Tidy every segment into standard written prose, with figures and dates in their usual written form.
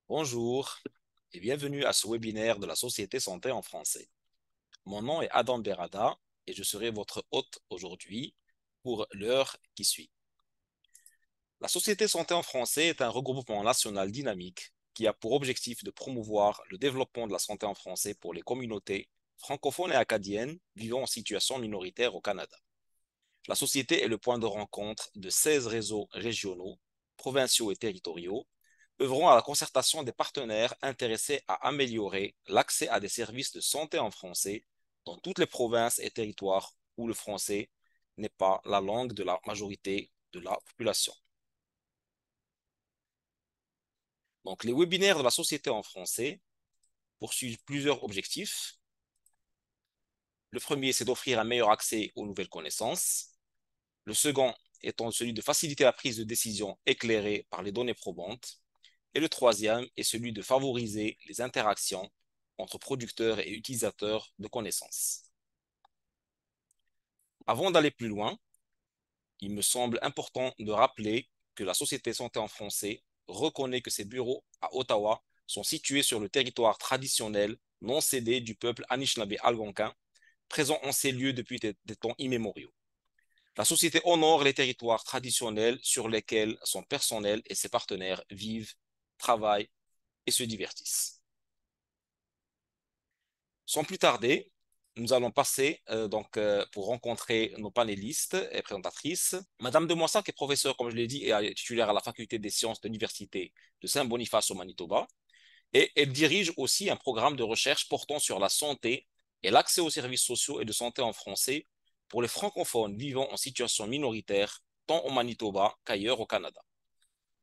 Bonjour et bienvenue à ce webinaire de la Société Santé en français. Mon nom est Adam Berada et je serai votre hôte aujourd'hui pour l'heure qui suit. La Société Santé en français est un regroupement national dynamique qui a pour objectif de promouvoir le développement de la santé en français pour les communautés francophones et acadiennes vivant en situation minoritaire au Canada. La société est le point de rencontre de 16 réseaux régionaux, provinciaux et territoriaux œuvrant à la concertation des partenaires intéressés à améliorer l'accès à des services de santé en français dans toutes les provinces et territoires où le français n'est pas la langue de la majorité de la population. Donc, les webinaires de la Société en français poursuivent plusieurs objectifs. Le premier, c'est d'offrir un meilleur accès aux nouvelles connaissances. Le second étant celui de faciliter la prise de décision éclairée par les données probantes. Et le troisième est celui de favoriser les interactions entre producteurs et utilisateurs de connaissances. Avant d'aller plus loin, il me semble important de rappeler que la Société Santé en français reconnaît que ses bureaux à Ottawa sont situés sur le territoire traditionnel non cédé du peuple Anishinaabe-Algonquin, présent en ces lieux depuis des temps immémoriaux. La société honore les territoires traditionnels sur lesquels son personnel et ses partenaires vivent, travaillent et se divertissent. Sans plus tarder, nous allons passer pour rencontrer nos panélistes et présentatrices. Madame de Moissac est professeure, comme je l'ai dit, et titulaire à la Faculté des sciences de l'Université de Saint-Boniface au Manitoba. Et elle dirige aussi un programme de recherche portant sur la santé et l'accès aux services sociaux et de santé en français pour les francophones vivant en situation minoritaire, tant au Manitoba qu'ailleurs au Canada.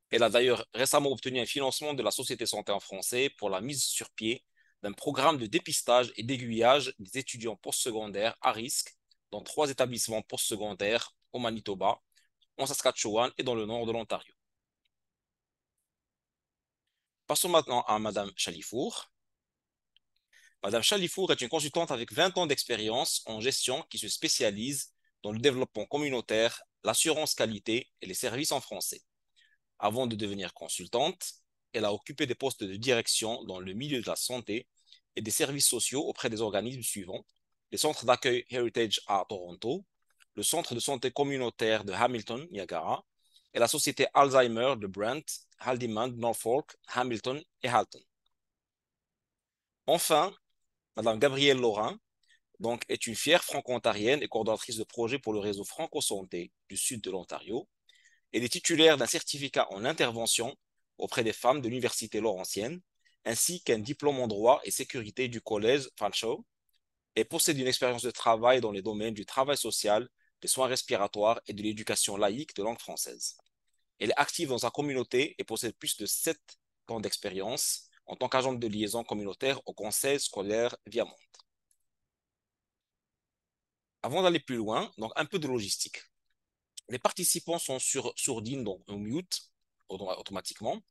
Elle a d'ailleurs récemment obtenu un financement de la Société Santé en français pour la mise sur pied d'un programme de dépistage et d'aiguillage des étudiants postsecondaires à risque dans 3 établissements postsecondaires au Manitoba, en Saskatchewan et dans le nord de l'Ontario. Passons maintenant à Madame Chalifour. Madame Chalifour est une consultante avec 20 ans d'expérience en gestion qui se spécialise dans le développement communautaire, l'assurance qualité et les services en français. Avant de devenir consultante, elle a occupé des postes de direction dans le milieu de la santé et des services sociaux auprès des organismes suivants: les centres d'accueil Heritage à Toronto, le centre de santé communautaire de Hamilton, Niagara, et la société Alzheimer de Brent, Haldimand, Norfolk, Hamilton et Halton. Enfin, Madame Gabrielle Laurin est une fière franco-ontarienne et coordonnatrice de projet pour le réseau Franco-Santé du sud de l'Ontario. Elle est titulaire d'un certificat en intervention auprès des femmes de l'Université Laurentienne, ainsi qu'un diplôme en droit et sécurité du collège Fanshawe, et possède une expérience de travail dans les domaines du travail social, des soins respiratoires et de l'éducation laïque de langue française. Elle est active dans sa communauté et possède plus de 7 ans d'expérience en tant qu'agente de liaison communautaire au conseil scolaire Viamonde. Avant d'aller plus loin, un peu de logistique. Les participants sont sur sourdine, donc en mute automatiquement.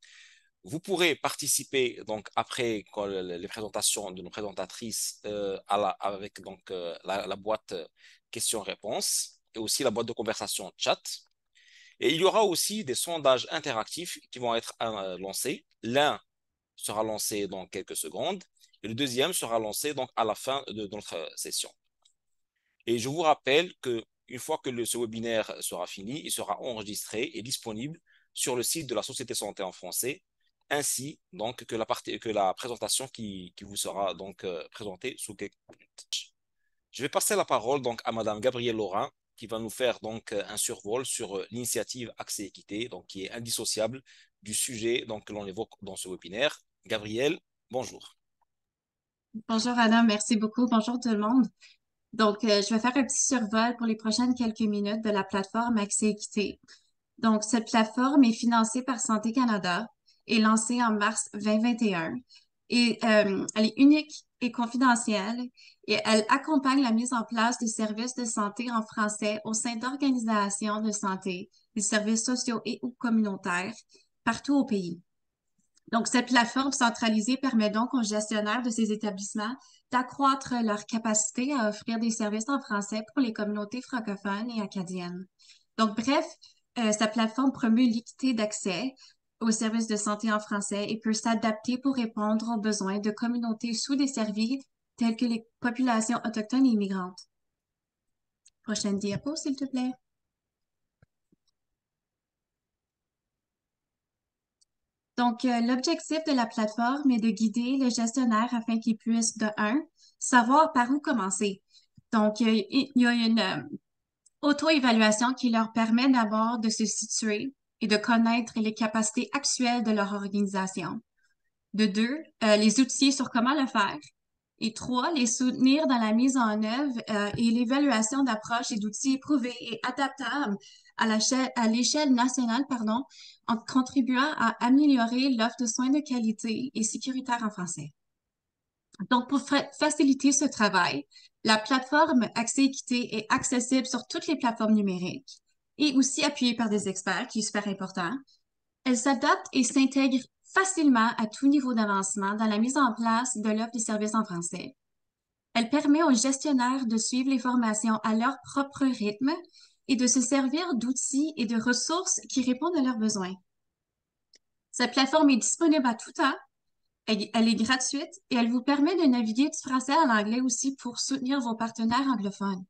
Vous pourrez participer après les présentations de nos présentatrices avec la boîte questions-réponses et aussi la boîte de conversation chat. Et il y aura aussi des sondages interactifs qui vont être lancés. L'un sera lancé dans quelques secondes et le deuxième sera lancé à la fin de notre session. Et je vous rappelle que une fois que ce webinaire sera fini, il sera enregistré et disponible sur le site de la Société Santé en français, ainsi que la présentation qui vous sera présentée sous quelques minutes. Je vais passer la parole à Madame Gabrielle Laurin, qui va nous faire un survol sur l'initiative Accès Équité, qui est indissociable du sujet que l'on évoque dans ce webinaire. Gabrielle, bonjour. Bonjour Adam, merci beaucoup. Bonjour tout le monde. Je vais faire un petit survol pour les prochaines quelques minutes de la plateforme Accès Équité. Donc, cette plateforme est financée par Santé Canada et lancée en mars 2021. Elle est unique et confidentielle et elle accompagne la mise en place de services de santé en français au sein d'organisations de santé, des services sociaux et ou communautaires partout au pays. Donc, cette plateforme centralisée permet donc aux gestionnaires de ces établissements d'accroître leur capacité à offrir des services en français pour les communautés francophones et acadiennes. Donc, bref, cette plateforme promeut l'équité d'accès aux services de santé en français et peut s'adapter pour répondre aux besoins de communautés sous-desservies telles que les populations autochtones et immigrantes. Prochaine diapo, s'il te plaît. Donc, l'objectif de la plateforme est de guider les gestionnaires afin qu'ils puissent, de un, savoir par où commencer. Donc, il y a une auto-évaluation qui leur permet d'abord de se situer et de connaître les capacités actuelles de leur organisation. De deux, les outils sur comment le faire. Et trois, les soutenir dans la mise en œuvre et l'évaluation d'approches et d'outils éprouvés et adaptables à l'échelle nationale, pardon, en contribuant à améliorer l'offre de soins de qualité et sécuritaire en français. Donc, pour faciliter ce travail, la plateforme Accès Équité est accessible sur toutes les plateformes numériques et aussi appuyée par des experts, qui est super important. Elle s'adapte et s'intègre facilement à tout niveau d'avancement dans la mise en place de l'offre des services en français. Elle permet aux gestionnaires de suivre les formations à leur propre rythme et de se servir d'outils et de ressources qui répondent à leurs besoins. Cette plateforme est disponible à tout temps. Elle est gratuite et elle vous permet de naviguer du français à l'anglais aussi pour soutenir vos partenaires anglophones.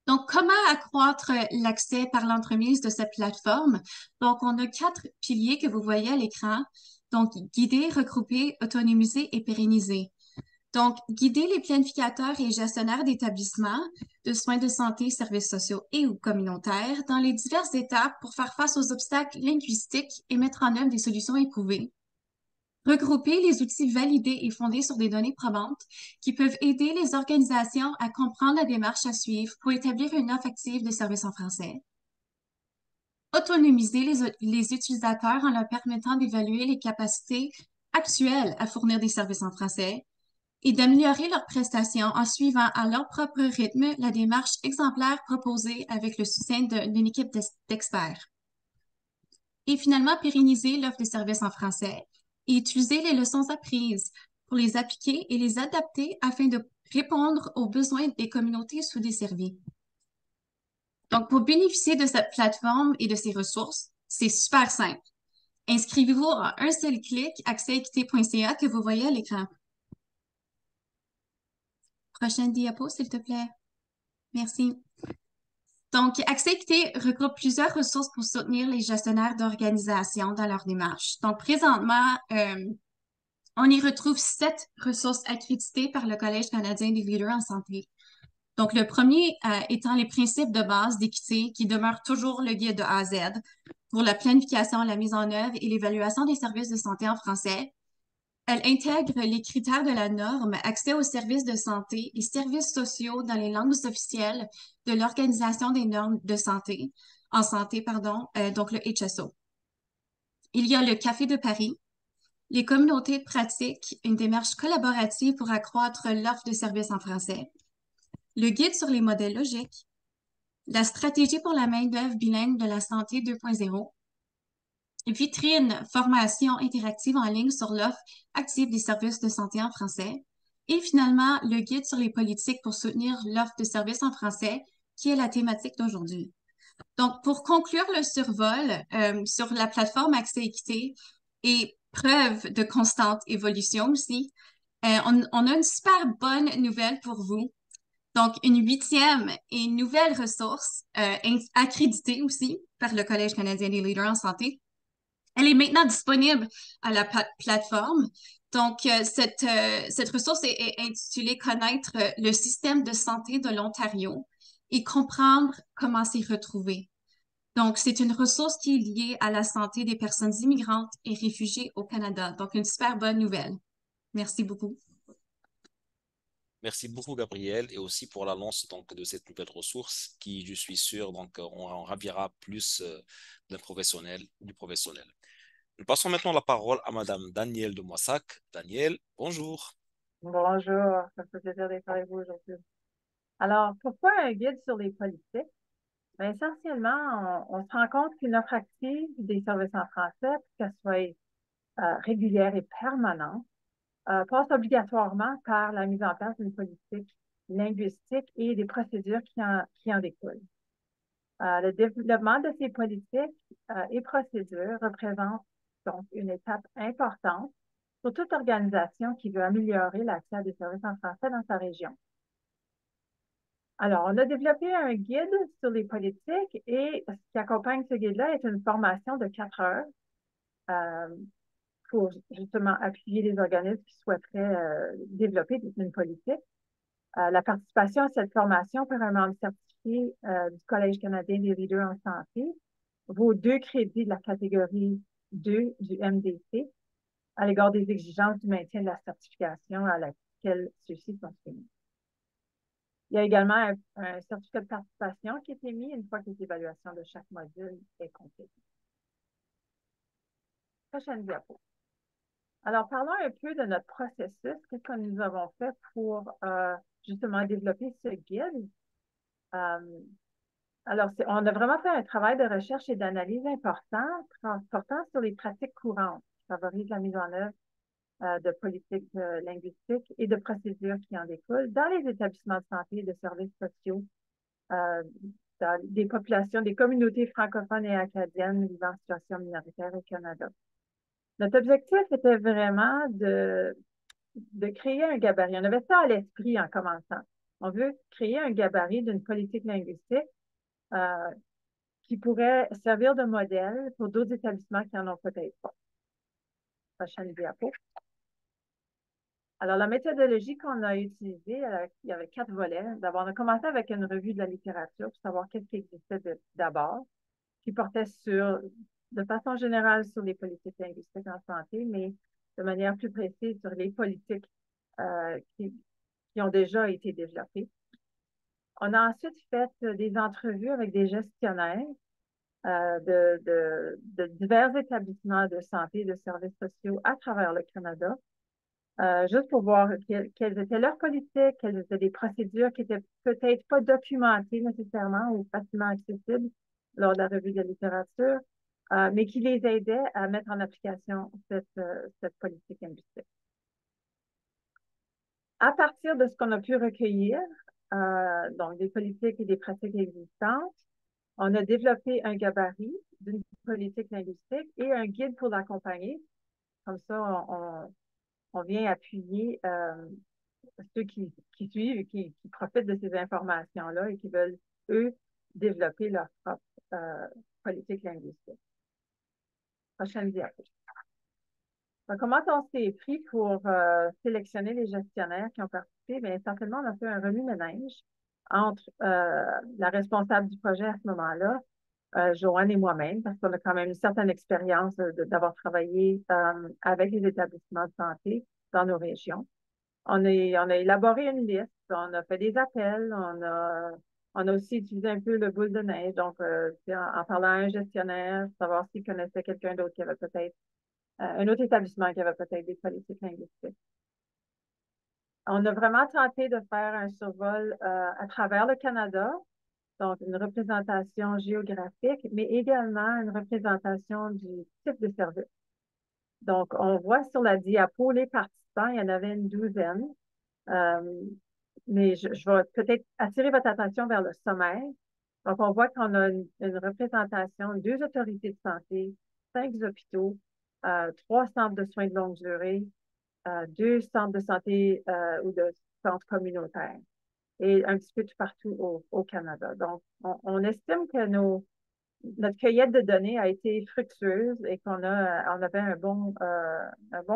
Donc, comment accroître l'accès par l'entremise de cette plateforme? Donc, on a 4 piliers que vous voyez à l'écran. Donc, guider, regrouper, autonomiser et pérenniser. Donc, guider les planificateurs et gestionnaires d'établissements de soins de santé, services sociaux et ou communautaires dans les diverses étapes pour faire face aux obstacles linguistiques et mettre en œuvre des solutions éprouvées. Regrouper les outils validés et fondés sur des données probantes qui peuvent aider les organisations à comprendre la démarche à suivre pour établir une offre active de services en français. Autonomiser les utilisateurs en leur permettant d'évaluer les capacités actuelles à fournir des services en français et d'améliorer leurs prestations en suivant à leur propre rythme la démarche exemplaire proposée avec le soutien d'une équipe d'experts. Et finalement, pérenniser l'offre de services en français et utiliser les leçons apprises pour les appliquer et les adapter afin de répondre aux besoins des communautés sous-desservies. Donc, pour bénéficier de cette plateforme et de ses ressources, c'est super simple. Inscrivez-vous en un seul clic, accèséquité.ca que vous voyez à l'écran. Prochaine diapo, s'il te plaît. Merci. Donc, Accès Équité regroupe plusieurs ressources pour soutenir les gestionnaires d'organisation dans leur démarche. Donc, présentement, on y retrouve 7 ressources accréditées par le Collège canadien des leaders en santé. Donc, le premier étant les principes de base d'équité qui demeurent toujours le guide de A à Z pour la planification, la mise en œuvre et l'évaluation des services de santé en français. Elle intègre les critères de la norme, accès aux services de santé et services sociaux dans les langues officielles de l'Organisation des normes de santé, en santé, pardon, donc le HSO. Il y a le Café de Paris, les communautés de pratique, une démarche collaborative pour accroître l'offre de services en français, le guide sur les modèles logiques, la stratégie pour la main-d'œuvre bilingue de la santé 2.0, vitrine, formation interactive en ligne sur l'offre active des services de santé en français, et finalement, le guide sur les politiques pour soutenir l'offre de services en français, qui est la thématique d'aujourd'hui. Donc, pour conclure le survol sur la plateforme Accès Équité et preuve de constante évolution aussi, on a une super bonne nouvelle pour vous. Donc, une 8e et nouvelle ressource accréditée aussi par le Collège canadien des leaders en santé. Elle est maintenant disponible à la plateforme. Donc, cette ressource est intitulée Connaître le système de santé de l'Ontario et comprendre comment s'y retrouver. Donc, c'est une ressource qui est liée à la santé des personnes immigrantes et réfugiées au Canada. Donc, une super bonne nouvelle. Merci beaucoup. Merci beaucoup, Gabriel, et aussi pour l'annonce donc de cette nouvelle ressource qui, je suis sûr, donc on ravira plus du professionnel. Nous passons maintenant la parole à Madame Danielle de Moissac. Danielle, bonjour. Bonjour, ça fait plaisir d'être avec vous aujourd'hui. Alors, pourquoi un guide sur les politiques? Bien, essentiellement, on se rend compte qu'une offre active des services en français, pour qu'elle soit régulière et permanente, passe obligatoirement par la mise en place d'une politique linguistique et des procédures qui en découlent. Le développement de ces politiques et procédures représente donc une étape importante pour toute organisation qui veut améliorer l'accès à des services en français dans sa région. Alors, on a développé un guide sur les politiques et ce qui accompagne ce guide-là est une formation de 4 heures pour justement appuyer les organismes qui souhaiteraient développer une politique. La participation à cette formation par un membre certifié du Collège canadien des leaders en santé vaut 2 crédits de la catégorie 2 du MDC à l'égard des exigences du maintien de la certification à laquelle ceux-ci sont soumis. Il y a également un certificat de participation qui est émis une fois que l'évaluation de chaque module est complète. Prochaine diapo. Alors, parlons un peu de notre processus. Qu'est-ce que nous avons fait pour justement développer ce guide? Alors, on a vraiment fait un travail de recherche et d'analyse important sur les pratiques courantes qui favorisent la mise en œuvre de politiques linguistiques et de procédures qui en découlent dans les établissements de santé et de services sociaux dans des populations, des communautés francophones et acadiennes vivant en situation minoritaire au Canada. Notre objectif était vraiment de créer un gabarit. On avait ça à l'esprit en commençant. On veut créer un gabarit d'une politique linguistique qui pourrait servir de modèle pour d'autres établissements qui en ont peut-être pas. Prochaine diapo. Alors, la méthodologie qu'on a utilisée, il y avait 4 volets. D'abord, on a commencé avec une revue de la littérature pour savoir qu'est-ce qui existait d'abord, qui portait de façon générale sur les politiques linguistiques en santé, mais de manière plus précise sur les politiques qui ont déjà été développées. On a ensuite fait des entrevues avec des gestionnaires de divers établissements de santé et de services sociaux à travers le Canada, juste pour voir quelles étaient leurs politiques, quelles étaient les procédures qui étaient peut-être pas documentées nécessairement ou facilement accessibles lors de la revue de la littérature, mais qui les aidaient à mettre en application cette politique linguistique. À partir de ce qu'on a pu recueillir, donc des politiques et des pratiques existantes, on a développé un gabarit d'une politique linguistique et un guide pour l'accompagner. Comme ça, on vient appuyer ceux qui suivent et qui profitent de ces informations-là et qui veulent, eux, développer leur propre politique linguistique. Prochaine diapo. Donc, comment on s'est pris pour sélectionner les gestionnaires qui ont participé? Bien, certainement, on a fait un remue-ménage entre la responsable du projet à ce moment-là, Joanne et moi-même, parce qu'on a quand même une certaine expérience d'avoir travaillé avec les établissements de santé dans nos régions. On a élaboré une liste, on a fait des appels, on a aussi utilisé un peu le boule de neige, donc en parlant à un gestionnaire, savoir s'il connaissait quelqu'un d'autre qui avait peut-être un autre établissement qui avait peut-être des politiques linguistiques. On a vraiment tenté de faire un survol à travers le Canada, donc une représentation géographique, mais également une représentation du type de service. Donc, on voit sur la diapo les participants, il y en avait une 12aine, mais je vais peut-être attirer votre attention vers le sommaire. Donc, on voit qu'on a une représentation, 2 autorités de santé, 5 hôpitaux, 3 centres de soins de longue durée, 2 centres de santé ou de centres communautaires et un petit peu tout partout au Canada. Donc, on estime que notre cueillette de données a été fructueuse et on avait un bon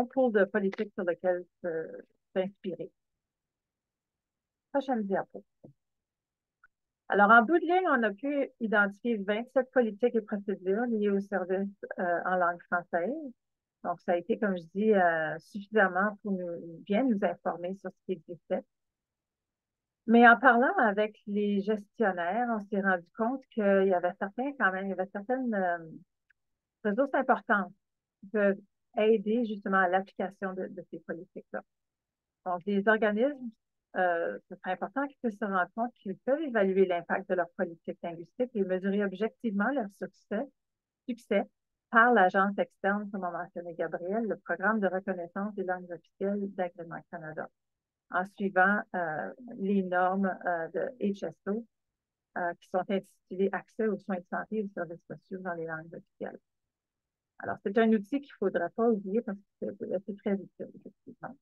pool de politique sur lequel s'inspirer. Prochaine diapo. Alors, en bout de ligne, on a pu identifier 27 politiques et procédures liées aux services en langue française. Donc, ça a été, comme je dis, suffisamment pour bien nous informer sur ce qui existait. Mais en parlant avec les gestionnaires, on s'est rendu compte qu'il y avait certaines ressources importantes qui peuvent aider justement à l'application de ces politiques-là. Donc, les organismes, ce serait important qu'ils puissent se rendre compte qu'ils peuvent évaluer l'impact de leur politique linguistique et mesurer objectivement leur succès par l'agence externe, comme a mentionné Gabriel, le programme de reconnaissance des langues officielles d'Agrément Canada, en suivant les normes de HSO qui sont intitulés Accès aux soins de santé et aux services sociaux dans les langues officielles. Alors, c'est un outil qu'il ne faudra pas oublier parce que c'est très utile, effectivement.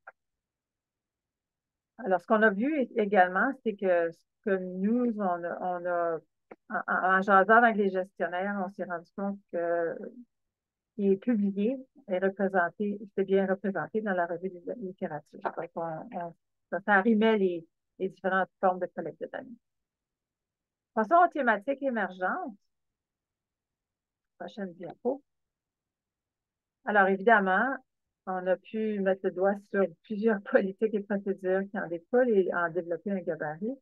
Alors, ce qu'on a vu également, c'est que ce que nous, en jasant avec les gestionnaires, on s'est rendu compte que ce qui est publié est représenté, c'est bien représenté dans la revue de littérature. Donc, ça arrimait les différentes formes de collecte de données. Passons aux thématiques émergentes. Prochaine diapo. Alors, évidemment, on a pu mettre le doigt sur plusieurs politiques et procédures qui en découlent et en développer un gabarit.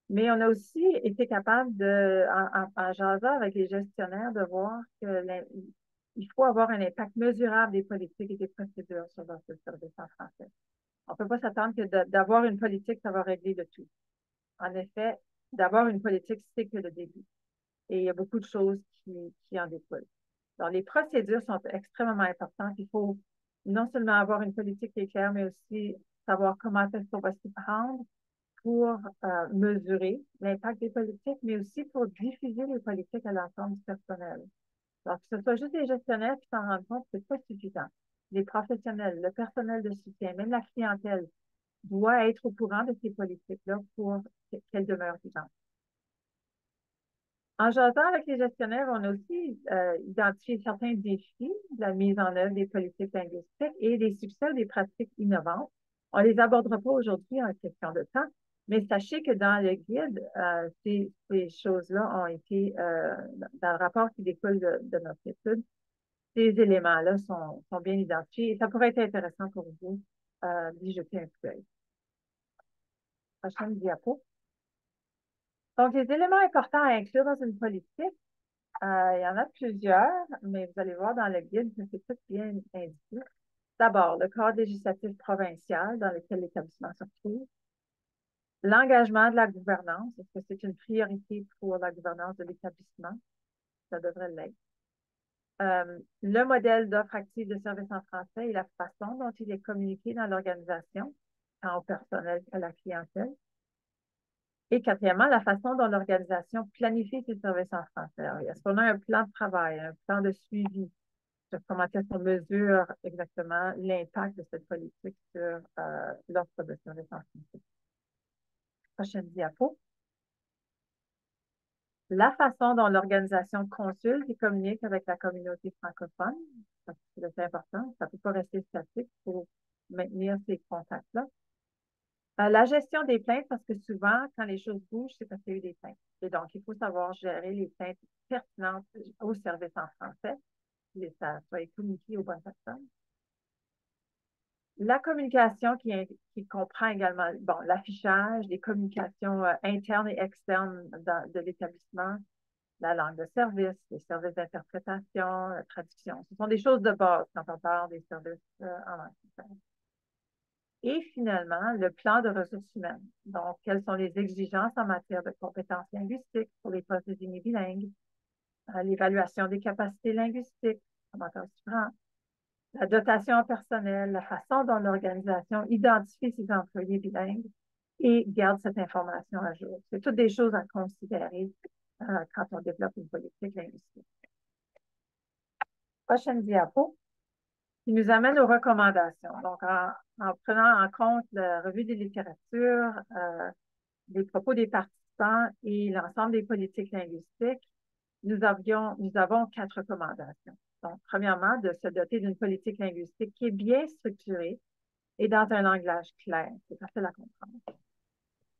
Mais on a aussi été capable en jasant avec les gestionnaires, de voir qu'il faut avoir un impact mesurable des politiques et des procédures sur notre service en français. On ne peut pas s'attendre que d'avoir une politique, ça va régler le tout. En effet, d'avoir une politique, c'est que le début. Et il y a beaucoup de choses qui en découlent. Alors, les procédures sont extrêmement importantes. Il faut non seulement avoir une politique qui est claire, mais aussi savoir comment est-ce qu'on va s'y prendre pour mesurer l'impact des politiques, mais aussi pour diffuser les politiques à l'ensemble du personnel. Alors, que ce soit juste les gestionnaires qui s'en rendent compte, c'est pas suffisant. Les professionnels, le personnel de soutien, même la clientèle, doit être au courant de ces politiques-là pour qu'elles demeurent vivantes. En jasant avec les gestionnaires, on a aussi identifié certains défis de la mise en œuvre des politiques linguistiques et des succès des pratiques innovantes. On ne les abordera pas aujourd'hui en question de temps, mais sachez que dans le guide, ces choses-là ont été, dans le rapport qui découle de notre étude, ces éléments-là sont bien identifiés et ça pourrait être intéressant pour vous d'y jeter un coup d'œil. Prochaine diapo. Donc, les éléments importants à inclure dans une politique, il y en a plusieurs, mais vous allez voir dans le guide que c'est tout bien indiqué. D'abord, le cadre législatif provincial dans lequel l'établissement se trouve. L'engagement de la gouvernance, est-ce que c'est une priorité pour la gouvernance de l'établissement? Ça devrait l'être. Le modèle d'offre active de services en français et la façon dont il est communiqué dans l'organisation, tant au personnel qu'à la clientèle. Et quatrièmement, la façon dont l'organisation planifie ses services en français. Est-ce qu'on a un plan de travail, un plan de suivi sur comment est-ce qu'on mesure exactement l'impact de cette politique sur l'offre de services en français? Prochaine diapo. La façon dont l'organisation consulte et communique avec la communauté francophone, c'est important, ça ne peut pas rester statique, il faut maintenir ces contacts-là. La gestion des plaintes, parce que souvent, quand les choses bougent, c'est parce qu'il y a eu des plaintes. Et donc, il faut savoir gérer les plaintes pertinentes au service en français, que ça soit communiqué aux bonnes personnes. La communication qui comprend également l'affichage, les communications internes et externes de l'établissement, la langue de service, les services d'interprétation, la traduction. Ce sont des choses de base quand on parle des services en langue française. Et finalement, le plan de ressources humaines. Donc, quelles sont les exigences en matière de compétences linguistiques pour les postes désignés bilingues, l'évaluation des capacités linguistiques, comment ça se prend, la dotation en personnel, la façon dont l'organisation identifie ses employés bilingues et garde cette information à jour. C'est toutes des choses à considérer quand on développe une politique linguistique. Prochaine diapo, qui nous amène aux recommandations. Donc, en prenant en compte la revue des littératures, les propos des participants et l'ensemble des politiques linguistiques, nous avons 4 recommandations. Donc, premièrement, de se doter d'une politique linguistique qui est bien structurée et dans un langage clair. C'est facile à comprendre.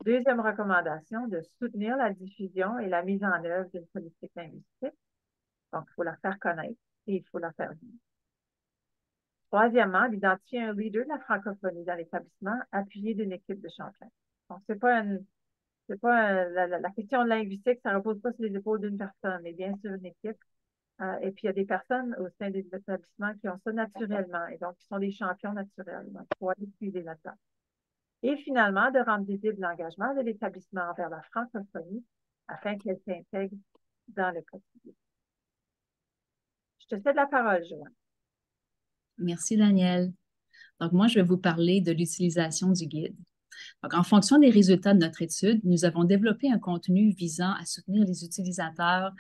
Deuxième recommandation, de soutenir la diffusion et la mise en œuvre d'une politique linguistique. Donc, il faut la faire connaître et il faut la faire vivre. Troisièmement, d'identifier un leader de la francophonie dans l'établissement, appuyé d'une équipe de champions. Donc, la question linguistique, ça ne repose pas sur les épaules d'une personne, mais bien sur une équipe. Et puis, il y a des personnes au sein des établissements qui ont ça naturellement et donc qui sont des champions naturels. Donc, il faut aller suivre là-dedans. Et finalement, de rendre visible l'engagement de l'établissement envers la francophonie afin qu'elle s'intègre dans le quotidien. Je te cède la parole, Joanne. Merci, Danielle. Donc, moi, je vais vous parler de l'utilisation du guide. Donc, en fonction des résultats de notre étude, nous avons développé un contenu visant à soutenir les utilisateurs,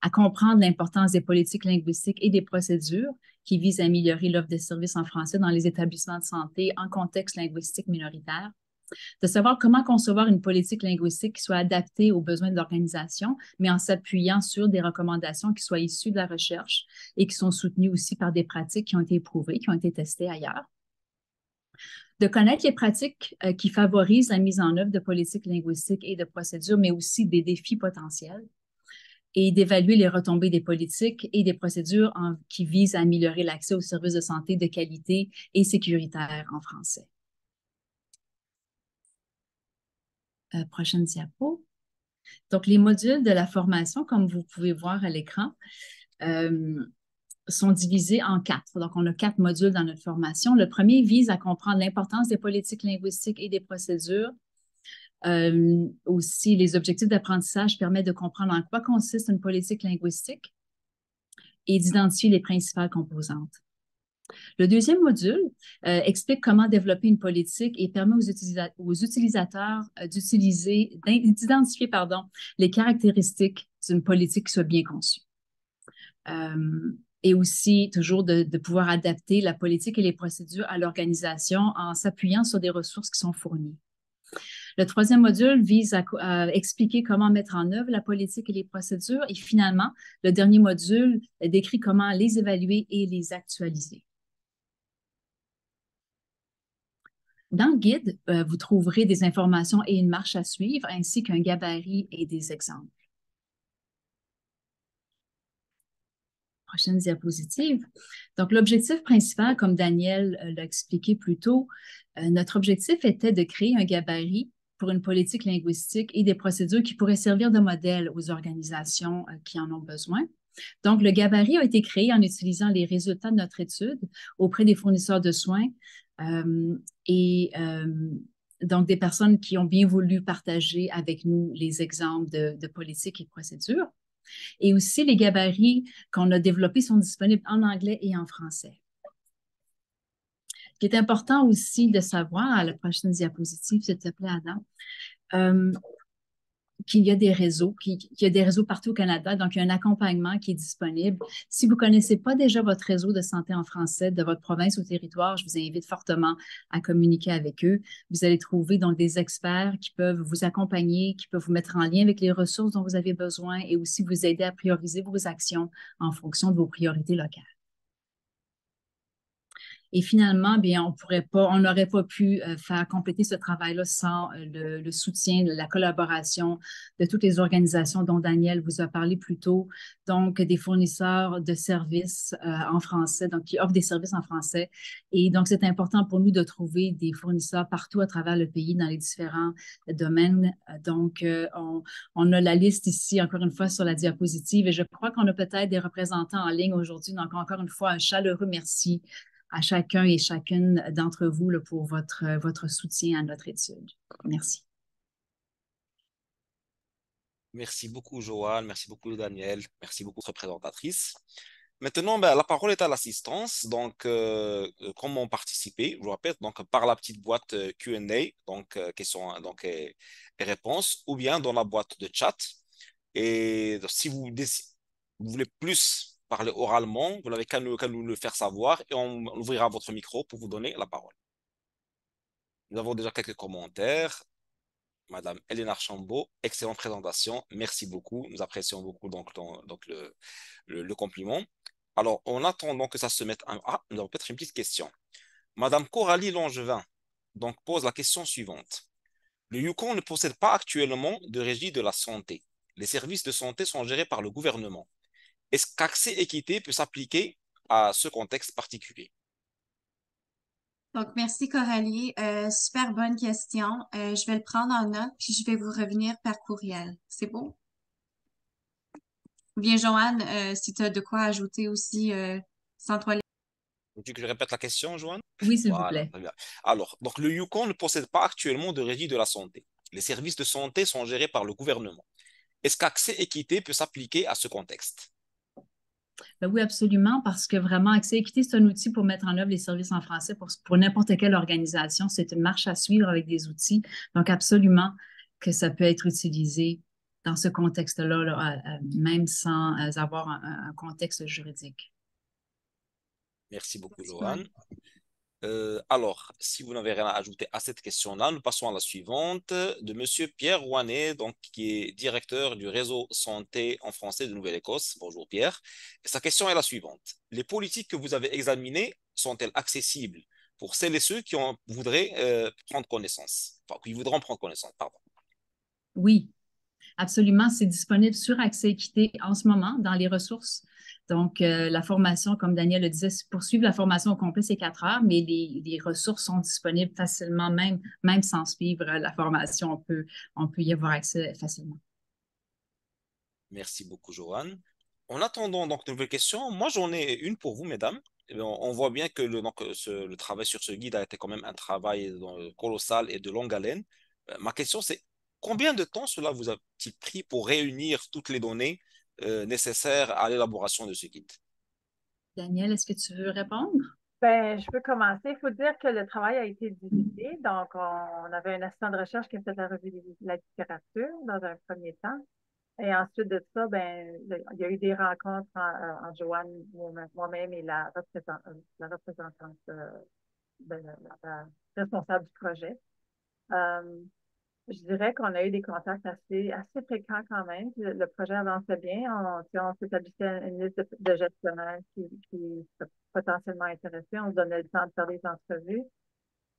à comprendre l'importance des politiques linguistiques et des procédures qui visent à améliorer l'offre de services en français dans les établissements de santé en contexte linguistique minoritaire, de savoir comment concevoir une politique linguistique qui soit adaptée aux besoins de l'organisation, mais en s'appuyant sur des recommandations qui soient issues de la recherche et qui sont soutenues aussi par des pratiques qui ont été éprouvées, qui ont été testées ailleurs. De connaître les pratiques qui favorisent la mise en œuvre de politiques linguistiques et de procédures, mais aussi des défis potentiels, et d'évaluer les retombées des politiques et des procédures qui visent à améliorer l'accès aux services de santé de qualité et sécuritaire en français. Prochaine diapo. Donc, les modules de la formation, comme vous pouvez voir à l'écran, sont divisés en 4. Donc, on a 4 modules dans notre formation. Le premier vise à comprendre l'importance des politiques linguistiques et des procédures. Aussi, les objectifs d'apprentissage permettent de comprendre en quoi consiste une politique linguistique et d'identifier les principales composantes. Le deuxième module explique comment développer une politique et permet aux utilisateurs d'identifier les caractéristiques d'une politique qui soit bien conçue. Et aussi, toujours de pouvoir adapter la politique et les procédures à l'organisation en s'appuyant sur des ressources qui sont fournies. Le troisième module vise à expliquer comment mettre en œuvre la politique et les procédures. Et finalement, le dernier module décrit comment les évaluer et les actualiser. Dans le guide, vous trouverez des informations et une marche à suivre, ainsi qu'un gabarit et des exemples. Prochaine diapositive. Donc, l'objectif principal, comme Daniel l'a expliqué plus tôt, notre objectif était de créer un gabarit pour une politique linguistique et des procédures qui pourraient servir de modèle aux organisations qui en ont besoin. Donc, le gabarit a été créé en utilisant les résultats de notre étude auprès des fournisseurs de soins donc des personnes qui ont bien voulu partager avec nous les exemples de politiques et de procédures. Et aussi, les gabarits qu'on a développés sont disponibles en anglais et en français. Ce qui est important aussi de savoir, à la prochaine diapositive, s'il te plaît, Adam, qu'il y a des réseaux, qu'il y a des réseaux partout au Canada, donc il y a un accompagnement qui est disponible. Si vous ne connaissez pas déjà votre réseau de santé en français de votre province ou territoire, je vous invite fortement à communiquer avec eux. Vous allez trouver donc des experts qui peuvent vous accompagner, qui peuvent vous mettre en lien avec les ressources dont vous avez besoin et aussi vous aider à prioriser vos actions en fonction de vos priorités locales. Et finalement, bien, on n'aurait pas pu faire compléter ce travail-là sans le soutien, la collaboration de toutes les organisations dont Daniel vous a parlé plus tôt, donc des fournisseurs de services en français, donc qui offrent des services en français. Et donc, c'est important pour nous de trouver des fournisseurs partout à travers le pays dans les différents domaines. Donc, on a la liste ici, encore une fois, sur la diapositive, et je crois qu'on a peut-être des représentants en ligne aujourd'hui. Donc, encore une fois, un chaleureux merci à chacun et chacune d'entre vous là, pour votre soutien à notre étude. Merci. Merci beaucoup, Joanne. Merci beaucoup, Daniel. Merci beaucoup, votre présentatrice. Maintenant, la parole est à l'assistance. Donc, comment participer? Je vous rappelle, donc, par la petite boîte Q&A, donc questions donc, et réponses, ou bien dans la boîte de chat. Et si vous voulez plus parler oralement, vous n'avez qu'à nous le faire savoir et on ouvrira votre micro pour vous donner la parole. Nous avons déjà quelques commentaires. Madame Hélène Archambault, excellente présentation. Merci beaucoup. Nous apprécions beaucoup donc le compliment. Alors, en attendant que ça se mette nous avons peut-être une petite question. Madame Coralie Langevin donc, pose la question suivante. Le Yukon ne possède pas actuellement de régie de la santé. Les services de santé sont gérés par le gouvernement. Est-ce qu'accès équité peut s'appliquer à ce contexte particulier? Donc, merci Coralie. Super bonne question. Je vais le prendre en note, puis je vais vous revenir par courriel. C'est beau? Ou bien, Joanne, si tu as de quoi ajouter aussi, sans toi. Veux-tu que je répète la question, Joanne? Oui, s'il vous Voilà, plaît. très bien. Alors, donc le Yukon ne possède pas actuellement de régie de la santé. Les services de santé sont gérés par le gouvernement. Est-ce qu'accès équité peut s'appliquer à ce contexte? Ben oui, absolument, parce que vraiment, Accès Équité, c'est un outil pour mettre en œuvre les services en français pour n'importe quelle organisation. C'est une marche à suivre avec des outils. Donc, absolument que ça peut être utilisé dans ce contexte-là, là, même sans avoir un contexte juridique. Merci beaucoup, Joanne. Alors, si vous n'avez rien à ajouter à cette question-là, nous passons à la suivante de Monsieur Pierre Rouanet, donc, qui est directeur du réseau santé en français de Nouvelle-Écosse. Bonjour Pierre. Et sa question est la suivante. Les politiques que vous avez examinées sont-elles accessibles pour celles et ceux qui voudraient prendre connaissance, enfin, qui voudront prendre connaissance, pardon. Oui, absolument. C'est disponible sur Accès Équité en ce moment dans les ressources. Donc, la formation, comme Daniel le disait, pour suivre la formation au complet, c'est 4 heures, mais les ressources sont disponibles facilement, même sans suivre la formation, on peut y avoir accès facilement. Merci beaucoup, Joanne. En attendant donc de nouvelles questions, moi j'en ai une pour vous, mesdames. Eh bien, on voit bien que le travail sur ce guide a été quand même un travail colossal et de longue haleine. Ma question c'est combien de temps cela vous a-t-il pris pour réunir toutes les données nécessaires à l'élaboration de ce guide? Daniel, est-ce que tu veux répondre? Ben, je peux commencer. Il faut dire que le travail a été divisé. Donc, on avait un assistant de recherche qui a fait la revue de la littérature dans un premier temps. Et ensuite de ça, ben, il y a eu des rencontres en Joanne, moi-même et la représentante, la responsable du projet. Euh, je dirais qu'on a eu des contacts assez fréquents quand même. Le projet avançait bien. On s'établissait une liste de gestionnaires qui seraient potentiellement intéressés. On se donnait le temps de faire des entrevues.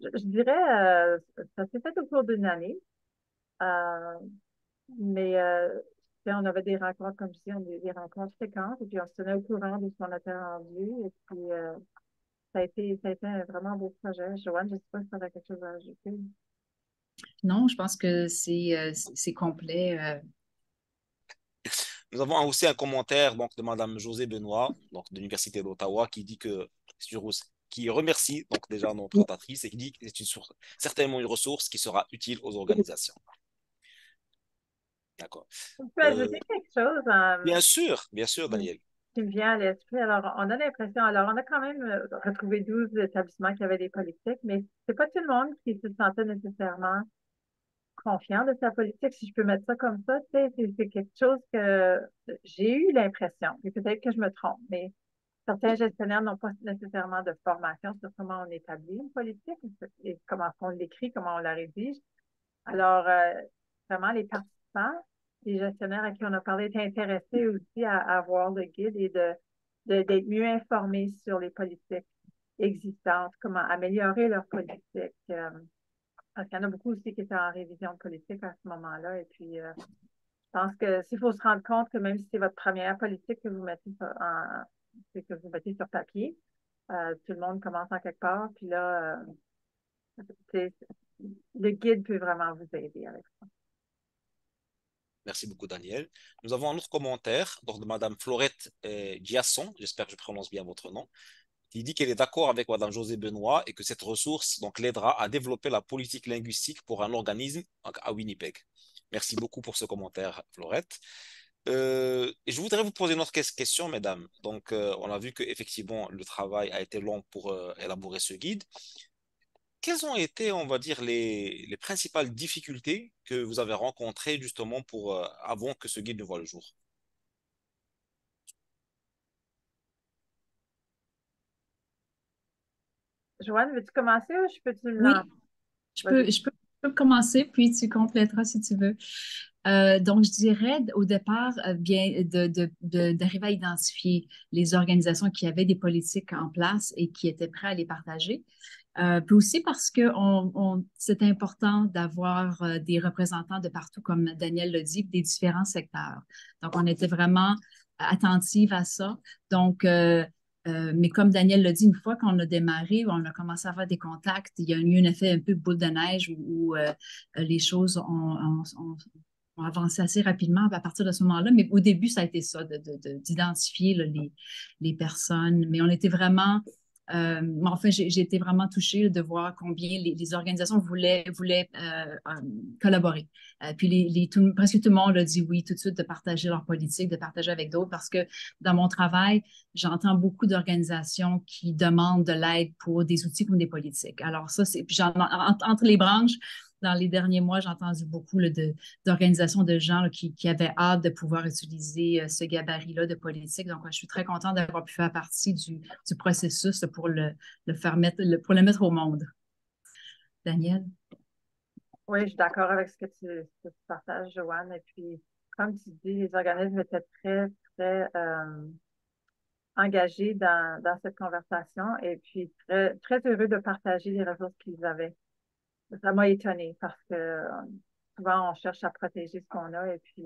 Je dirais, ça s'est fait au cours d'une année. Euh, mais on avait des rencontres, comme je dis, on avait des rencontres fréquentes, et puis on se tenait au courant de ce qu'on était rendu. Et puis, ça a été un vraiment beau projet. Joanne, je ne sais pas si tu as quelque chose à ajouter. Non, je pense que c'est complet. Nous avons aussi un commentaire donc, de Madame José Benoît, donc, de l'Université d'Ottawa, qui dit qui remercie donc déjà notre notatrice et qui dit que c'est certainement une ressource qui sera utile aux organisations. D'accord. Je peux ajouter quelque chose Bien sûr, Daniel. qui me vient à l'esprit. Alors, on a l'impression, alors on a quand même retrouvé 12 établissements qui avaient des politiques, mais c'est pas tout le monde qui se sentait nécessairement confiant de sa politique, si je peux mettre ça comme ça. Tu sais, c'est quelque chose que j'ai eu l'impression, et peut-être que je me trompe, mais certains gestionnaires n'ont pas nécessairement de formation sur comment on établit une politique et comment on l'écrit, comment on la rédige. Alors, vraiment, les participants, les gestionnaires à qui on a parlé étaient intéressés aussi à voir le guide et d'être mieux informés sur les politiques existantes, comment améliorer leurs politiques. Parce qu'il y en a beaucoup aussi qui étaient en révision politique à ce moment-là. Et puis, je pense que s'il faut se rendre compte que même si c'est votre première politique que vous mettez sur papier, tout le monde commence en quelque part. Puis là, le guide peut vraiment vous aider avec ça. Merci beaucoup, Daniel. Nous avons un autre commentaire donc, de Madame Florette Giasson, j'espère que je prononce bien votre nom, qui dit qu'elle est d'accord avec Madame José Benoît et que cette ressource donc, l'aidera à développer la politique linguistique pour un organisme donc, à Winnipeg. Merci beaucoup pour ce commentaire, Florette. Et je voudrais vous poser une autre question, mesdames. Donc, on a vu qu'effectivement, le travail a été long pour élaborer ce guide. Quelles ont été, on va dire, les principales difficultés que vous avez rencontrées justement avant que ce guide ne voie le jour? Joanne, veux-tu commencer ou je peux-tu me Oui, lancer? je peux, Vas-y. je peux, je peux commencer, puis tu compléteras si tu veux. Donc, je dirais au départ, bien, d'arriver à identifier les organisations qui avaient des politiques en place et qui étaient prêts à les partager. Puis aussi parce que c'est important d'avoir des représentants de partout, comme Daniel l'a dit, des différents secteurs. Donc, on était vraiment attentive à ça. Donc, mais comme Daniel l'a dit, une fois qu'on a démarré, on a commencé à avoir des contacts, il y a eu un effet un peu boule de neige où les choses ont avancé assez rapidement à partir de ce moment-là. Mais au début, ça a été ça, d'identifier là, les personnes. Mais on était vraiment Mais enfin, j'ai été vraiment touchée de voir combien les organisations voulaient collaborer. Puis presque tout le monde a dit oui tout de suite de partager leur politique, de partager avec d'autres, parce que dans mon travail, j'entends beaucoup d'organisations qui demandent de l'aide pour des outils comme des politiques. Alors ça, puis entre les branches, dans les derniers mois, j'ai entendu beaucoup d'organisations de gens là, qui avaient hâte de pouvoir utiliser ce gabarit-là de politique. Donc, je suis très contente d'avoir pu faire partie du processus pour le pour le mettre au monde. Daniel? Oui, je suis d'accord avec ce que tu partages, Joanne. Et puis, comme tu dis, les organismes étaient très, très engagés dans cette conversation et puis très, très heureux de partager les ressources qu'ils avaient. Ça m'a étonnée parce que souvent, on cherche à protéger ce qu'on a. Et puis,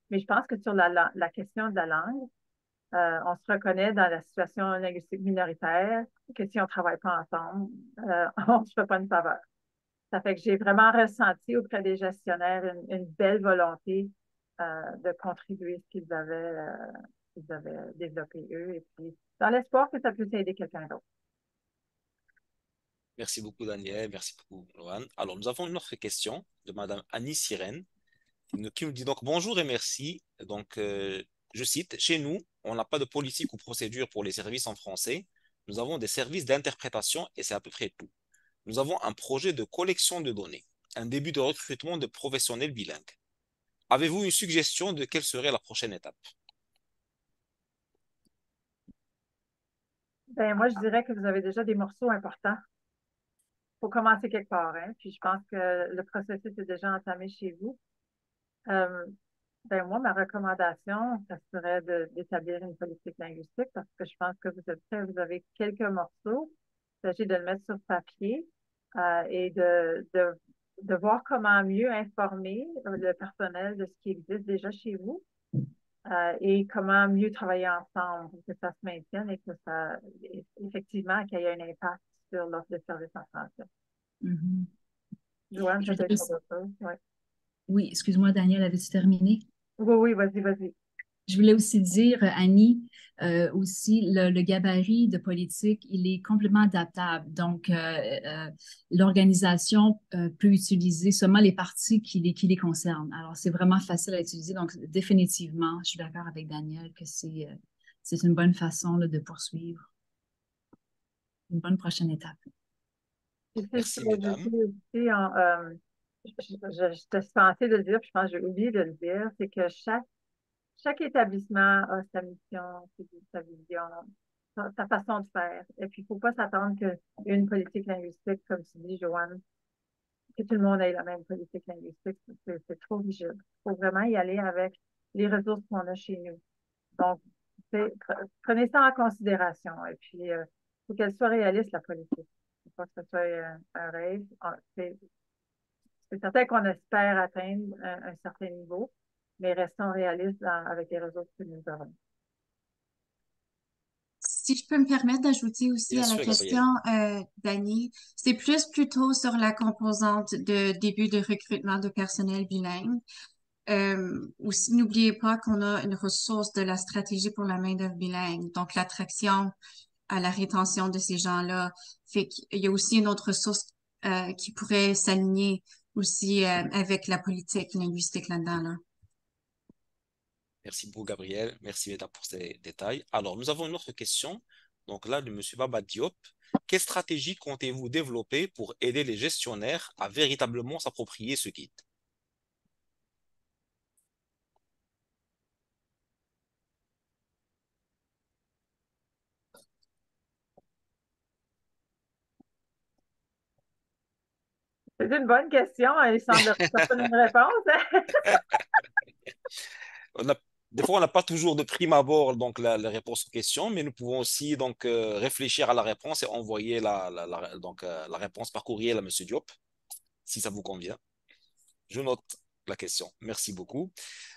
mais je pense que sur la question de la langue, on se reconnaît dans la situation linguistique minoritaire que si on ne travaille pas ensemble, on ne se fait pas une faveur. Ça fait que j'ai vraiment ressenti auprès des gestionnaires une belle volonté de contribuer ce qu'ils avaient développé eux, et puis dans l'espoir que ça puisse aider quelqu'un d'autre. Merci beaucoup, Daniel. Merci beaucoup, Lohan. Alors, nous avons une autre question de Madame Annie Sirène qui nous dit donc bonjour et merci. Donc, je cite, chez nous, on n'a pas de politique ou procédure pour les services en français. Nous avons des services d'interprétation et c'est à peu près tout. Nous avons un projet de collection de données, un début de recrutement de professionnels bilingues. Avez-vous une suggestion de quelle serait la prochaine étape? Ben, moi, je dirais que vous avez déjà des morceaux importants. Il faut commencer quelque part, hein? Puis je pense que le processus est déjà entamé chez vous. Euh, ben, moi, ma recommandation, ça serait d'établir une politique linguistique parce que je pense que vous êtes prêts, vous avez quelques morceaux. Il s'agit de le mettre sur papier et de voir comment mieux informer le personnel de ce qui existe déjà chez vous et comment mieux travailler ensemble pour que ça se maintienne et que ça, effectivement, qu'il y ait un impact sur l'offre de services en français. Mm-hmm. Joanne, Je voudrais peut-être aussi- pas d'autre chose. Ouais. Oui, excuse-moi, Daniel, avais-tu terminé? Oui, oui, vas-y, vas-y. Je voulais aussi dire, Annie, aussi, le gabarit de politique, il est complètement adaptable. Donc, l'organisation peut utiliser seulement les parties qui les concernent. Alors, c'est vraiment facile à utiliser. Donc, définitivement, je suis d'accord avec Daniel que c'est une bonne façon là, de poursuivre, une bonne prochaine étape. Puis, c'est ça, Merci, mesdames. aussi, je t'ai pensé de le dire, puis je pense que j'ai oublié de le dire, c'est que chaque établissement a sa mission, sa vision, sa façon de faire. Et puis, il ne faut pas s'attendre qu'une politique linguistique, comme tu dis, Joanne, que tout le monde ait la même politique linguistique. C'est trop rigide. Il faut vraiment y aller avec les ressources qu'on a chez nous. Donc, prenez ça en considération. Et puis, il faut qu'elle soit réaliste, la politique. Il ne faut pas que ce soit un rêve. C'est certain qu'on espère atteindre un certain niveau, mais restons réalistes avec les ressources que nous avons. Si je peux me permettre d'ajouter aussi Bien à la sûr, question, Gabriel. Dani, c'est plutôt sur la composante de début de recrutement de personnel bilingue. Aussi, n'oubliez pas qu'on a une ressource de la stratégie pour la main-d'œuvre bilingue. Donc, l'attraction à la rétention de ces gens-là fait qu'il y a aussi une autre ressource qui pourrait s'aligner aussi avec la politique linguistique là-dedans, là. Merci beaucoup, Gabriel. Merci, mesdames, pour ces détails. Alors, nous avons une autre question. Donc là, de M. Baba Diop. Quelle stratégie comptez-vous développer pour aider les gestionnaires à véritablement s'approprier ce guide? C'est une bonne question. Il semble que ça donne une réponse. On a- des fois, on n'a pas toujours de prime abord donc la réponse aux questions, mais nous pouvons aussi donc réfléchir à la réponse et envoyer la réponse par courriel à M. Diop, si ça vous convient. Je note la question. Merci beaucoup.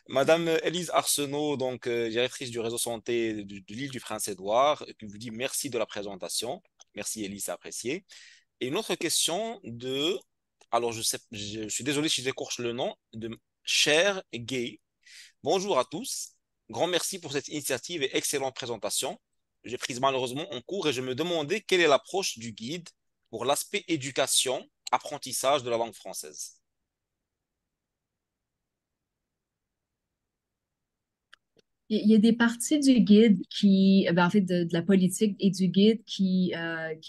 Madame Élise Arsenault, donc directrice du réseau santé de l'île du Prince-Édouard, qui vous dit merci de la présentation. Merci Élise, c'est apprécié. Et une autre question de, alors je suis désolé si j'écorche le nom, de Cher Gay. Bonjour à tous. Grand merci pour cette initiative et excellente présentation. j'ai prise malheureusement en cours et je me demandais quelle est l'approche du guide pour l'aspect éducation, apprentissage de la langue française. Il y a des parties du guide en fait, de la politique et du guide qui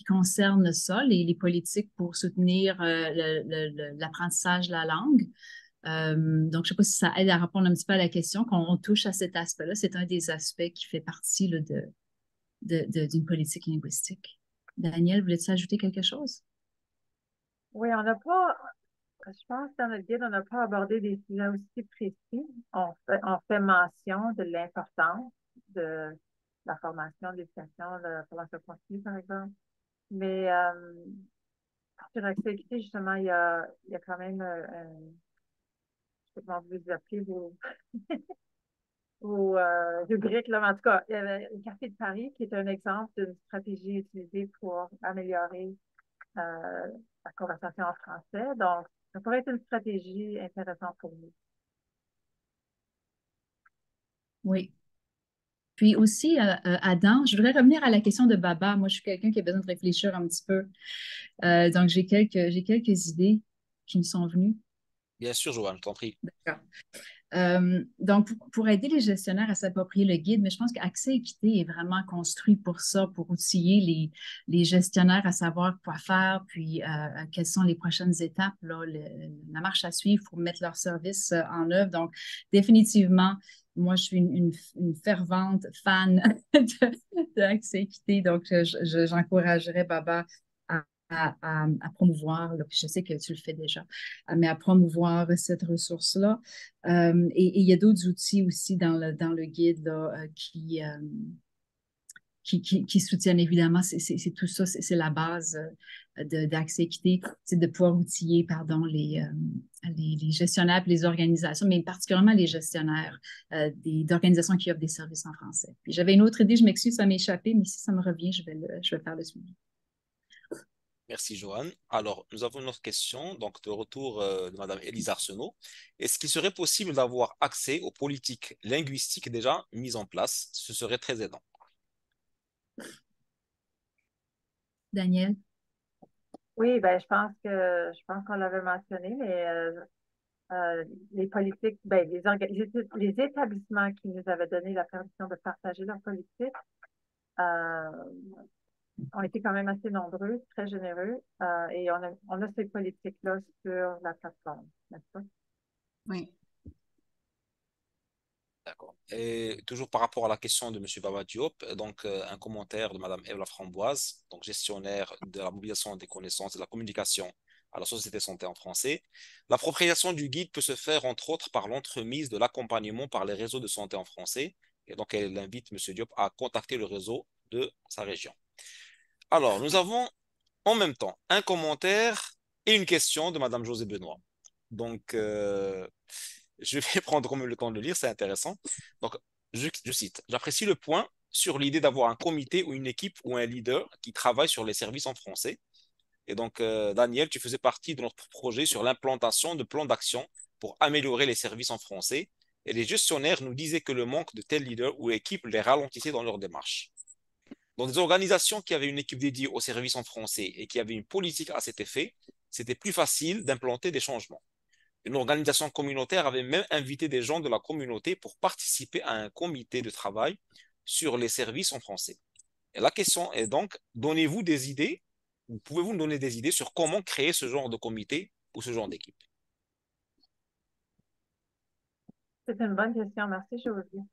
concernent ça, les politiques pour soutenir l'apprentissage de la langue. Donc, je ne sais pas si ça aide à répondre un petit peu à la question. Quand on touche à cet aspect-là, c'est un des aspects qui fait partie là, d'une politique linguistique. Daniel, voulais-tu ajouter quelque chose? Oui, on n'a pas, je pense que dans notre guide, on n'a pas abordé des sujets aussi précis. On fait mention de l'importance de la formation, de l'éducation, de la formation continue, par exemple. Mais sur Accès Équité, justement, il y a quand même, je sais pas comment vous les appelez, vos rubriques, là, mais en tout cas, il y avait le Café de Paris qui est un exemple d'une stratégie utilisée pour améliorer la conversation en français. Donc, ça pourrait être une stratégie intéressante pour vous. Oui. Puis aussi, Adam, je voudrais revenir à la question de Baba. Moi, je suis quelqu'un qui a besoin de réfléchir un petit peu. Donc, j'ai quelques idées qui me sont venues. Bien sûr, Joanne, je t'en prie. D'accord. Donc, pour aider les gestionnaires à s'approprier le guide, mais je pense qu'Accès Équité est vraiment construit pour ça, pour outiller les gestionnaires à savoir quoi faire, puis quelles sont les prochaines étapes, là, la marche à suivre pour mettre leur service en œuvre. Donc, définitivement, moi, je suis une fervente fan d'Accès Équité, donc j'encouragerais Baba à promouvoir, là, puis je sais que tu le fais déjà, mais à promouvoir cette ressource-là. Et il y a d'autres outils aussi dans le guide là, qui soutiennent évidemment, c'est tout ça, c'est la base d'Accès Équité, c'est de pouvoir outiller, pardon, les gestionnaires et les organisations, mais particulièrement les gestionnaires d'organisations qui offrent des services en français. Puis j'avais une autre idée, je m'excuse, ça m'a échappé, mais si ça me revient, je vais faire le suivi. Merci, Joanne. Alors, nous avons une autre question, donc de retour de Madame Élise Arsenault. Est-ce qu'il serait possible d'avoir accès aux politiques linguistiques déjà mises en place? Ce serait très aidant. Daniel? Oui, ben, je pense qu'on l'avait mentionné, mais les politiques, ben, les établissements qui nous avaient donné la permission de partager leurs politiques euh, ont été quand même assez nombreux, très généreux, et on a ces politiques-là sur la plateforme, n'est-ce pas? Oui. D'accord. Et toujours par rapport à la question de M. Baba Diop, donc un commentaire de Mme Eve Laframboise, donc gestionnaire de la mobilisation des connaissances et de la communication à la Société Santé en français. L'appropriation du guide peut se faire entre autres par l'entremise de l'accompagnement par les réseaux de santé en français. Et donc elle invite M. Diop à contacter le réseau de sa région. Alors, nous avons en même temps un commentaire et une question de Mme José Benoît. Donc, je vais prendre le temps de le lire, c'est intéressant. Donc, je cite, j'apprécie le point sur l'idée d'avoir un comité ou une équipe ou un leader qui travaille sur les services en français. Et donc, Daniel, tu faisais partie de notre projet sur l'implantation de plans d'action pour améliorer les services en français. Et les gestionnaires nous disaient que le manque de tels leaders ou équipes les ralentissait dans leur démarche. Dans des organisations qui avaient une équipe dédiée aux services en français et qui avaient une politique à cet effet, c'était plus facile d'implanter des changements. Une organisation communautaire avait même invité des gens de la communauté pour participer à un comité de travail sur les services en français. Et la question est donc, donnez-vous des idées, ou pouvez-vous nous donner des idées sur comment créer ce genre de comité ou ce genre d'équipe? C'est une bonne question. Merci, Josie.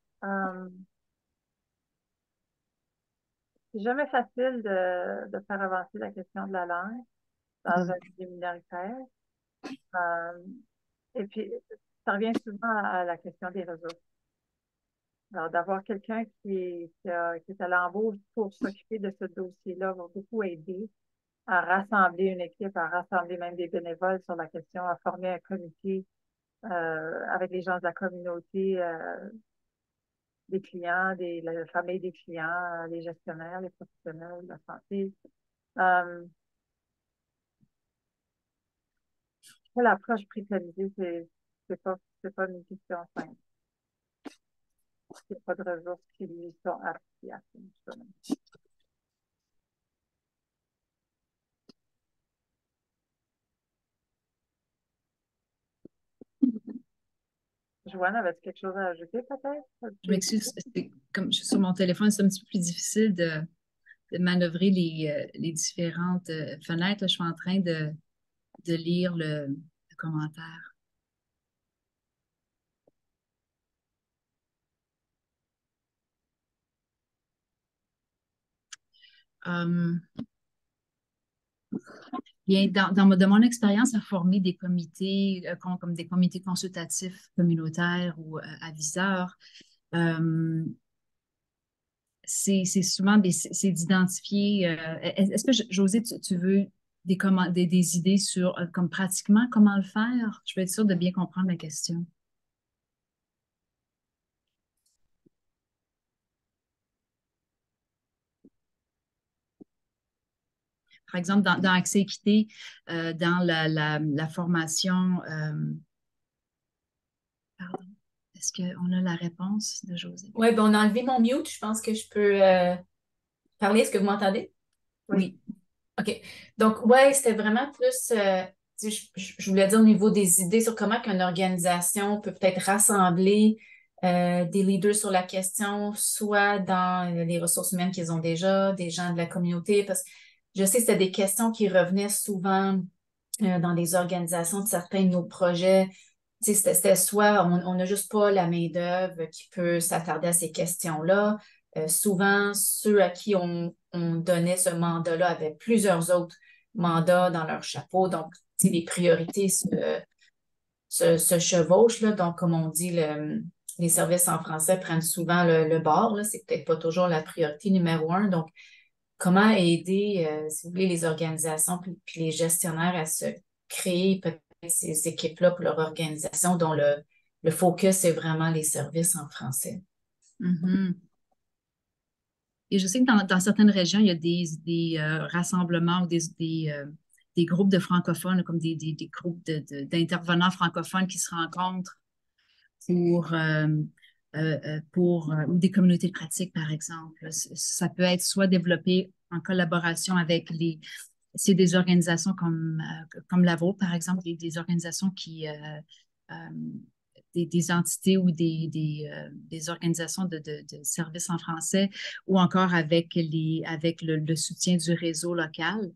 C'est jamais facile de faire avancer la question de la langue dans un milieu minoritaire. Euh, et puis, ça revient souvent à la question des ressources. Alors, d'avoir quelqu'un qui est à l'embauche pour s'occuper de ce dossier-là va beaucoup aider à rassembler une équipe, à rassembler même des bénévoles sur la question, à former un comité avec les gens de la communauté, des clients, la famille des clients, les gestionnaires, les professionnels de la santé. L'approche préconisée, c'est pas une question simple. Il n'y a pas de ressources qui lui sont associées. Joanne, avais-tu quelque chose à ajouter peut-être? Je m'excuse, comme je suis sur mon téléphone, c'est un petit peu plus difficile de manœuvrer les différentes fenêtres. Là, je suis en train de lire le commentaire. Bien, de mon expérience à former des comités, comme des comités consultatifs communautaires ou aviseurs, c'est souvent c'est d'identifier. Est-ce que, José, tu veux des idées sur comme pratiquement comment le faire? Je veux être sûre de bien comprendre la question. Par exemple, dans Accès Équité, dans la formation. Pardon. Est-ce qu'on a la réponse de José? Oui, ben on a enlevé mon mute. Je pense que je peux parler. Est-ce que vous m'entendez? Oui. OK. Donc, ouais, c'était vraiment plus, je voulais dire au niveau des idées sur comment qu'une organisation peut peut-être rassembler des leaders sur la question, soit dans les ressources humaines qu'ils ont déjà, des gens de la communauté, parce que je sais que c'était des questions qui revenaient souvent dans les organisations de certains de nos projets. Tu sais, c'était soit on n'a juste pas la main-d'œuvre qui peut s'attarder à ces questions-là. Souvent, ceux à qui on donnait ce mandat-là avaient plusieurs autres mandats dans leur chapeau. Donc, tu sais, les priorités se chevauchent, là. Donc, comme on dit, les services en français prennent souvent le bord, là. C'est peut-être pas toujours la priorité numéro un. Donc, comment aider, si vous voulez, les organisations puis les gestionnaires à se créer peut-être ces équipes-là pour leur organisation dont le focus est vraiment les services en français. Mm-hmm. Et je sais que dans certaines régions, il y a des rassemblements ou des groupes de francophones, comme des groupes d'intervenants francophones qui se rencontrent ou des communautés de pratique, par exemple. Ça peut être soit développé en collaboration avec c'est des organisations comme la vôtre, par exemple, des organisations des entités ou des organisations de services en français, ou encore avec le soutien du réseau local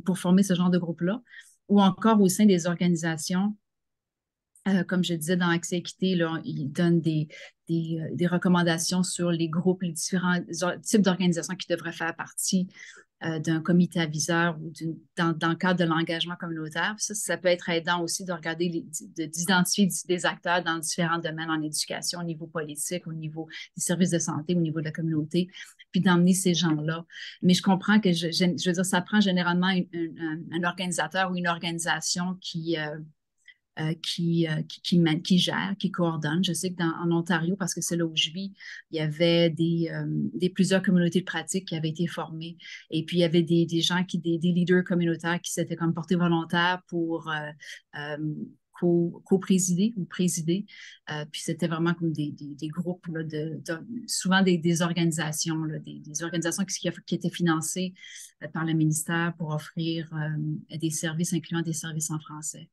pour former ce genre de groupe-là, ou encore au sein des organisations. Comme je disais, dans Accès Équité, là, ils donnent des recommandations sur les groupes, les différents types d'organisations qui devraient faire partie d'un comité aviseur ou dans le cadre de l'engagement communautaire. Ça peut être aidant aussi de regarder, d'identifier des acteurs dans différents domaines en éducation, au niveau politique, au niveau des services de santé, au niveau de la communauté, puis d'emmener ces gens-là. Mais je comprends que, je veux dire, ça prend généralement un organisateur ou une organisation qui gère, qui coordonne. Je sais qu'en Ontario, parce que c'est là où je vis, il y avait plusieurs communautés de pratique qui avaient été formées. Et puis, il y avait des gens, des leaders communautaires qui s'étaient comme portés volontaires pour co-présider ou présider. Puis, c'était vraiment comme des groupes, là, souvent des organisations, là, des organisations qui étaient financées par le ministère pour offrir des services, incluant des services en français.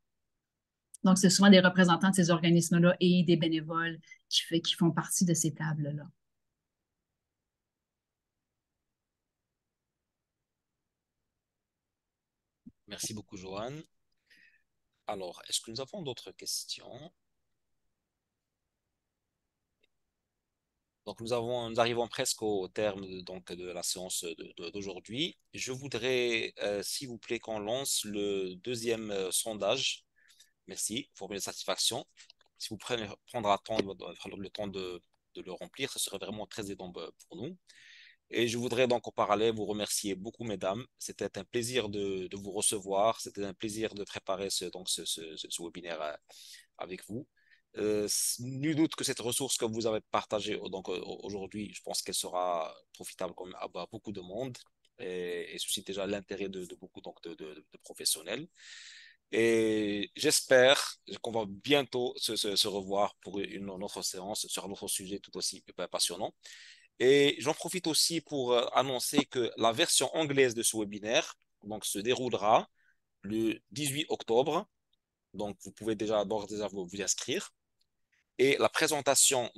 Donc, c'est souvent des représentants de ces organismes-là et des bénévoles qui font partie de ces tables-là. Merci beaucoup, Joanne. Alors, est-ce que nous avons d'autres questions? Donc, nous arrivons presque au terme de la séance d'aujourd'hui. Je voudrais, s'il vous plaît, qu'on lance le deuxième sondage. Merci, formule de satisfaction. Si vous prendra le temps de le remplir, ce serait vraiment très aidant pour nous. Et je voudrais donc au parallèle vous remercier beaucoup, mesdames. C'était un plaisir de vous recevoir. C'était un plaisir de préparer ce webinaire avec vous. Nul doute que cette ressource que vous avez partagée aujourd'hui, je pense qu'elle sera profitable à beaucoup de monde et suscite déjà l'intérêt de beaucoup de professionnels. Et j'espère qu'on va bientôt se revoir pour une autre séance sur un autre sujet tout aussi passionnant. Et j'en profite aussi pour annoncer que la version anglaise de ce webinaire donc, se déroulera le 18 octobre. Donc, vous pouvez d'ores et déjà vous inscrire. Et la présentation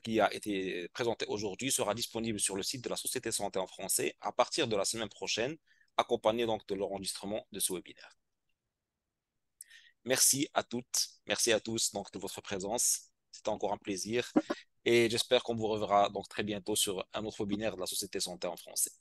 qui a été présentée aujourd'hui sera disponible sur le site de la Société Santé en français à partir de la semaine prochaine, accompagnée donc de l'enregistrement de ce webinaire. Merci à toutes, merci à tous donc, de votre présence. C'était encore un plaisir et j'espère qu'on vous reverra donc très bientôt sur un autre webinaire de la Société Santé en français.